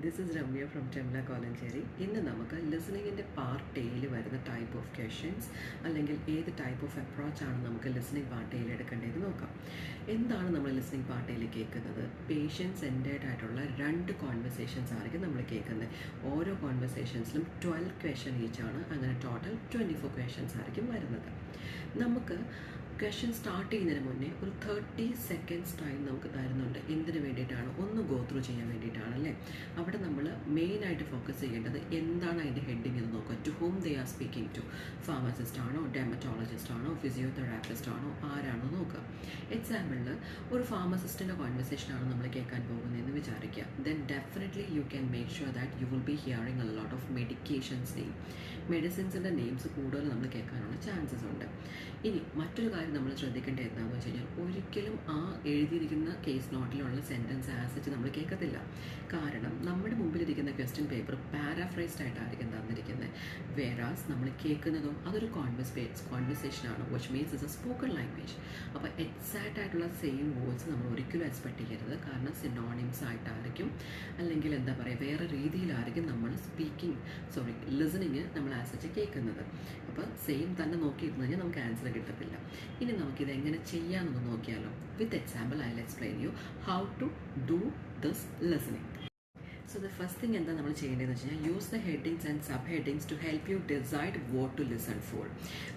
This is Ramya from TEMLA Kolancheri. ഇന്ന് നമുക്ക് ലിസണിങ്ങിൻ്റെ part എയിൽ വരുന്ന ടൈപ്പ് ഓഫ് ക്വസ്റ്റ്യൻസ് അല്ലെങ്കിൽ ഏത് ടൈപ്പ് ഓഫ് അപ്രോച്ചാണ് നമുക്ക് ലിസണിങ് പാർട്ട് എയിൽ എടുക്കേണ്ടത് നോക്കാം. എന്താണ് നമ്മൾ ലിസണിങ് പാർട്ട് എയിൽ കേൾക്കുന്നത്? പേഷ്യൻസ് സെൻറ്റേഡ് ആയിട്ടുള്ള 2 കോൺവെർസേഷൻസ് ആയിരിക്കും നമ്മൾ കേൾക്കുന്നത്. ഓരോ കോൺവെർസേഷൻസിലും 12 ക്വസ്റ്റ്യൻ ഈച്ചാണ്. അങ്ങനെ ടോട്ടൽ 24 ക്വസ്റ്റ്യൻസ് ആയിരിക്കും വരുന്നത്. നമുക്ക് ക്വസ്റ്റ്യൻ സ്റ്റാർട്ട് ചെയ്യുന്നതിന് മുന്നേ ഒരു 30 സെക്കൻഡ്സ് ടൈം നമുക്ക് തരുന്നുണ്ട്. എന്തിനു വേണ്ടിയിട്ടാണ്? ഒന്ന് ഗോ ത്രൂ ചെയ്യാൻ വേണ്ടിയിട്ടാണ് അല്ലേ. അവിടെ നമ്മൾ മെയിനായിട്ട് ഫോക്കസ് ചെയ്യേണ്ടത് എന്താണ് അതിൻ്റെ ഹെഡിങ് എന്ന് നോക്കുക. To whom they are speaking to. Pharmacist ആണോ, ഡെർമറ്റോളജിസ്റ്റ് ആണോ, ഫിസിയോതെറാപ്പിസ്റ്റ് ആണോ, ആരാണോ നോക്കുക. എക്സാമ്പിളിൽ ഒരു ഫാർമസിസ്റ്റിൻ്റെ കോൺവെർസേഷനാണ് നമ്മൾ കേൾക്കാൻ പോകുന്നതെന്ന് വിചാരിക്കുക. Then definitely you can make sure that you will be hearing a lot of medications name. മെഡിസിൻസിൻ്റെ നെയിംസ് കൂടുതൽ നമ്മൾ കേൾക്കാനുള്ള ചാൻസസ് ഉണ്ട്. ഇനി മറ്റൊരു കാര്യം നമ്മൾ ശ്രദ്ധിക്കേണ്ടത് എന്താണെന്ന് വെച്ച് കഴിഞ്ഞാൽ ഒരിക്കലും ആ എഴുതിയിരിക്കുന്ന കേസ് നോട്ടിലുള്ള സെൻറ്റൻസ് ആസിച്ച് നമ്മൾ കേൾക്കത്തില്ല. കാരണം നമ്മുടെ മുമ്പിലിരിക്കുന്ന ക്വസ്റ്റ്യൻ പേപ്പർ പാരാഫ്രൈസ്ഡ് ആയിട്ടായിരിക്കും തന്നിരിക്കുന്നത്. വേറാസ് നമ്മൾ കേൾക്കുന്നതും അതൊരു കോൺവെർസേഷനാണ്, which means is a spoken language. അപ്പോൾ എക്സാക്റ്റ് ആയിട്ടുള്ള സെയിം വേർഡ്സ് നമ്മൾ ഒരിക്കലും എക്സ്പെക്ട് ചെയ്യരുത്. കാരണം സിനോണിംസ് ആയിട്ടായിരിക്കും അല്ലെങ്കിൽ എന്താ പറയുക വേറെ രീതിയിലായിരിക്കും നമ്മൾ ലിസണിങ് നമ്മൾ ആസിച്ച് കേൾക്കുന്നത്. അപ്പോൾ സെയിം തന്നെ നോക്കിയിരുന്നു കഴിഞ്ഞാൽ നമുക്ക് ആൻസർ കിട്ടത്തില്ല. ഇനി നമുക്കിത് എങ്ങനെ ചെയ്യാമെന്ന് നോക്കിയാലോ. With example I will explain you how to do this listening. So the first thing എന്താ നമ്മൾ ചെയ്യേണ്ടതെന്ന് വെച്ച് കഴിഞ്ഞാൽ use the headings and sub headings to help you decide what to listen for.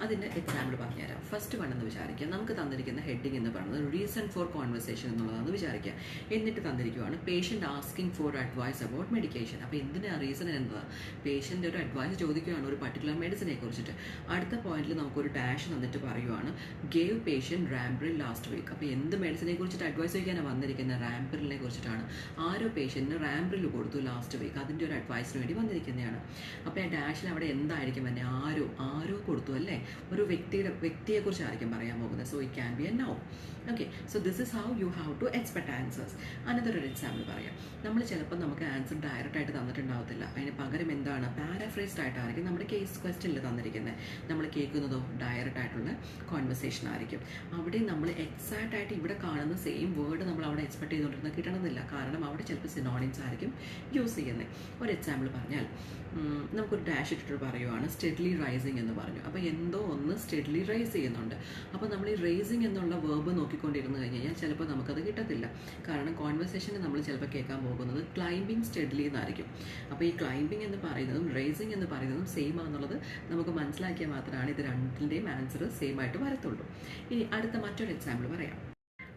അതിൻ്റെ എക്സാമ്പിൾ പറഞ്ഞുതരാം. ഫസ്റ്റ് വൺ എന്ന് വിചാരിക്കുക, നമുക്ക് തന്നിരിക്കുന്ന ഹെഡിങ് എന്ന് പറയുന്നത് റീസൺ ഫോർ കോൺവെർസേഷൻ എന്നുള്ളതാണെന്ന് വിചാരിക്കുക. എന്നിട്ട് തന്നിരിക്കുകയാണ് patient asking for advice about medication. അപ്പോൾ എന്തിനാ റീസൺ എന്താ? പേഷ്യൻ്റ് ഒരു അഡ്വൈസ് ചോദിക്കുകയാണ് ഒരു പർട്ടിക്കുലർ മെഡിസിനെ കുറിച്ചിട്ട്. അടുത്ത പോയിന്റിൽ നമുക്കൊരു ഡാഷ് തന്നിട്ട് പറയുവാണ് ഗേവ് പേഷ്യൻ്റ് റാംബ്രിൽ ലാസ്റ്റ് വീക്ക്. അപ്പോൾ എന്ത് മെഡിസിനെ കുറിച്ചിട്ട് അഡ്വൈസ് ചോദിക്കാനാണ് വന്നിരിക്കുന്നത്? റാംബ്രിലിനെ കുറിച്ചിട്ടാണ്. ആരോ പേഷ്യൻറ്റിന് റാംബ്രിൽ കൊടുത്തു ലാസ്റ്റ് വീക്ക്, അതിൻ്റെ ഒരു അഡ്വൈസിന് വേണ്ടി വന്നിരിക്കുന്നതാണ്. അപ്പോൾ ആ ഡാഷിൽ അവിടെ എന്തായിരിക്കും തന്നെ? ആരോ കൊടുത്തു അല്ലേ, ഒരു വ്യക്തിയെക്കുറിച്ചായിരിക്കും പറയാൻ പോകുന്നത്. So it can be a noun. Okay, so this is how you have to expect answers. Another ഒരു എക്സാമ്പിൾ പറയാം. നമ്മൾ ചിലപ്പോൾ നമുക്ക് ആൻസർ ഡയറക്റ്റ് ആയിട്ട് തന്നിട്ടുണ്ടാവത്തില്ല. അതിന് പകരം എന്താണ്? പാരാഫ്രൈസ്ഡ് ആയിട്ടായിരിക്കും നമ്മുടെ കേസ് ക്വസ്റ്റ്യനിൽ തന്നിരിക്കുന്നത്. നമ്മൾ കേൾക്കുന്നതോ ഡയറക്റ്റ് ആയിട്ടുള്ള കോൺവെർസേഷൻ ആയിരിക്കും. അവിടെ നമ്മൾ എക്സാക്റ്റ് ആയിട്ട് ഇവിടെ കാണുന്ന സെയിം വേർഡ് നമ്മൾ അവിടെ എക്സ്പെക്ട് ചെയ്തുകൊണ്ടിരുന്നത് കിട്ടണമെന്നില്ല. കാരണം അവിടെ ചിലപ്പോൾ സിനോണിംസ് ആയിരിക്കും യൂസ് ചെയ്യുന്നത്. ഒരു എക്സാമ്പിൾ പറഞ്ഞാൽ നമുക്കൊരു ഡാഷ് ഇട്ടിട്ട് പറയുവാണ് സ്റ്റെഡ്ലി റൈസിങ് എന്ന് പറഞ്ഞു. അപ്പോൾ എന്തോ ഒന്ന് സ്റ്റെഡ്ലി റൈസ് ചെയ്യുന്നുണ്ട്. അപ്പോൾ നമ്മൾ ഈ റൈസിങ് എന്നുള്ള വേർബ് നോക്കിക്കൊണ്ടിരുന്നു കഴിഞ്ഞ് കഴിഞ്ഞാൽ ചിലപ്പോൾ നമുക്കത് കിട്ടത്തില്ല. കാരണം കോൺവെർസേഷന് നമ്മൾ ചിലപ്പോൾ കേൾക്കാൻ പോകുന്നത് ക്ലൈംബിങ് സ്റ്റെഡ്ലി എന്നായിരിക്കും. അപ്പോൾ ഈ ക്ലൈംബിങ് എന്ന് പറയുന്നതും റൈസിങ് എന്ന് പറയുന്നതും സെയിം ആണെന്നുള്ളത് നമുക്ക് മനസ്സിലാക്കിയാൽ മാത്രമാണ് ഇത് രണ്ടിൻ്റെയും ആൻസർ സെയിം ആയിട്ട് വരത്തുള്ളൂ. ഇനി അടുത്ത മറ്റൊരു എക്സാമ്പിൾ പറയാം.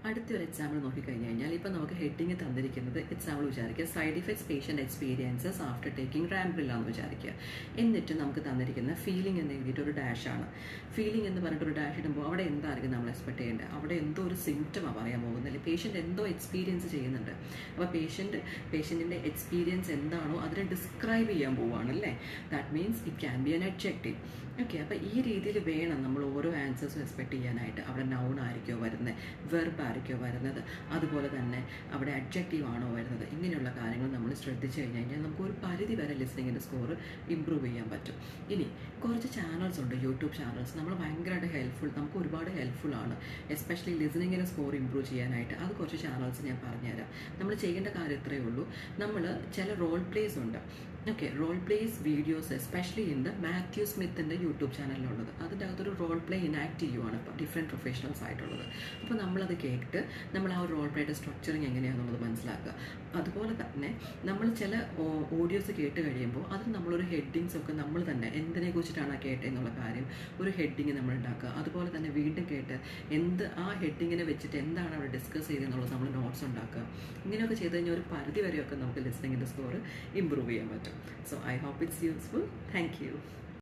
അടുത്തൊരു എക്സാമ്പിൾ നോക്കിക്കഴിഞ്ഞ് കഴിഞ്ഞാൽ ഇപ്പോൾ നമുക്ക് ഹെഡിങ് തന്നിരിക്കുന്നത് എക്സാമ്പിൾ വിചാരിക്കുക side effects patient experiences after taking റാംബ്രില്ല എന്ന് വിചാരിക്കുക. എന്നിട്ട് നമുക്ക് തന്നിരിക്കുന്ന ഫീലിംഗ് എന്ന് എഴുതിയിട്ട് ഒരു ഡാഷാണ്. ഫീലിംഗ് എന്ന് പറഞ്ഞിട്ട് ഒരു ഡാഷ് ഇടുമ്പോൾ അവിടെ എന്തായിരിക്കും നമ്മൾ എക്സ്പെക്ട് ചെയ്യേണ്ടത്? അവിടെ എന്തോ ഒരു സിംറ്റമാണ് പറയാൻ പോകുന്നത്, അല്ലെങ്കിൽ പേഷ്യൻ്റ് എന്തോ എക്സ്പീരിയൻസ് ചെയ്യുന്നുണ്ട്. അപ്പോൾ പേഷ്യൻറ്റിൻ്റെ എക്സ്പീരിയൻസ് എന്താണോ അതിനെ ഡിസ്ക്രൈബ് ചെയ്യാൻ പോവുകയാണല്ലേ. That means it can be an adjective. Okay, അപ്പോൾ ഈ രീതിയിൽ വേണം നമ്മൾ ഓരോ ആൻസേഴ്സും എക്സ്പെക്ട് ചെയ്യാനായിട്ട്. അവിടെ നൗൺ ആയിരിക്കുമോ വരുന്നത്, വെർബ് ആയിരിക്കുമോ വരുന്നത്, അതുപോലെ തന്നെ അവിടെ അഡ്ജക്റ്റീവ് ആണോ വരുന്നത്, ഇങ്ങനെയുള്ള കാര്യങ്ങൾ നമ്മൾ ശ്രദ്ധിച്ചു കഴിഞ്ഞാൽ നമുക്ക് ഒരു പരിധി വരെ ലിസണിങ്ങിൻ്റെ സ്കോർ ഇമ്പ്രൂവ് ചെയ്യാൻ പറ്റും. ഇനി കുറച്ച് ചാനൽസ് ഉണ്ട്, യൂട്യൂബ് ചാനൽസ് നമ്മൾ ഭയങ്കരമായിട്ട് നമുക്ക് ഒരുപാട് ഹെൽപ്ഫുൾ ആണ്, എസ്പെഷ്യലി ലിസണിങ്ങിൻ്റെ സ്കോർ ഇമ്പ്രൂവ് ചെയ്യാനായിട്ട്. അത് കുറച്ച് ചാനൽസ് ഞാൻ പറഞ്ഞുതരാം. നമ്മൾ ചെയ്യേണ്ട കാര്യം ഇത്രയേ ഉള്ളൂ. നമ്മൾ ചില റോൾ പ്ലേസ് ഉണ്ട്. Okay, role plays videos especially in the Matthew സ്മിത്തിൻ്റെ യൂട്യൂബ് ചാനലിലുള്ളത്. അതിൻ്റെ അകത്തൊരു റോൾ പ്ലേ ഇനാക്ട് ചെയ്യുവാണ് ഇപ്പോൾ ഡിഫറെൻറ്റ് പ്രൊഫഷണൽസ് ആയിട്ടുള്ളത്. അപ്പോൾ നമ്മളത് കേട്ട് നമ്മൾ ആ റോൾ പ്ലേയുടെ സ്ട്രക്ചറിങ് എങ്ങനെയാണെന്നുള്ളത് മനസ്സിലാക്കുക. അതുപോലെ തന്നെ നമ്മൾ ചില ഓഡിയോസ് കേട്ട് കഴിയുമ്പോൾ അതിൽ നമ്മളൊരു ഹെഡിങ്സ് ഒക്കെ നമ്മൾ തന്നെ എന്തിനെ കുറിച്ചിട്ടാണ് കേട്ടതെന്നുള്ള കാര്യം ഒരു ഹെഡിങ് നമ്മൾ ഉണ്ടാക്കുക. അതുപോലെ തന്നെ വീണ്ടും കേട്ട് ആ ഹെഡിങ്ങിനെ വെച്ചിട്ട് എന്താണ് അവിടെ ഡിസ്കസ് ചെയ്തെന്നുള്ളത് നമ്മൾ നോട്ട്സ് ഉണ്ടാക്കുക. ഇങ്ങനെയൊക്കെ ചെയ്ത് കഴിഞ്ഞാൽ ഒരു പരിധി വരെയൊക്കെ നമുക്ക് ലിസണിങ്ങിൻ്റെ സ്കോർ ഇമ്പ്രൂവ് ചെയ്യാൻ പറ്റും. So I hope it's useful. Thank you.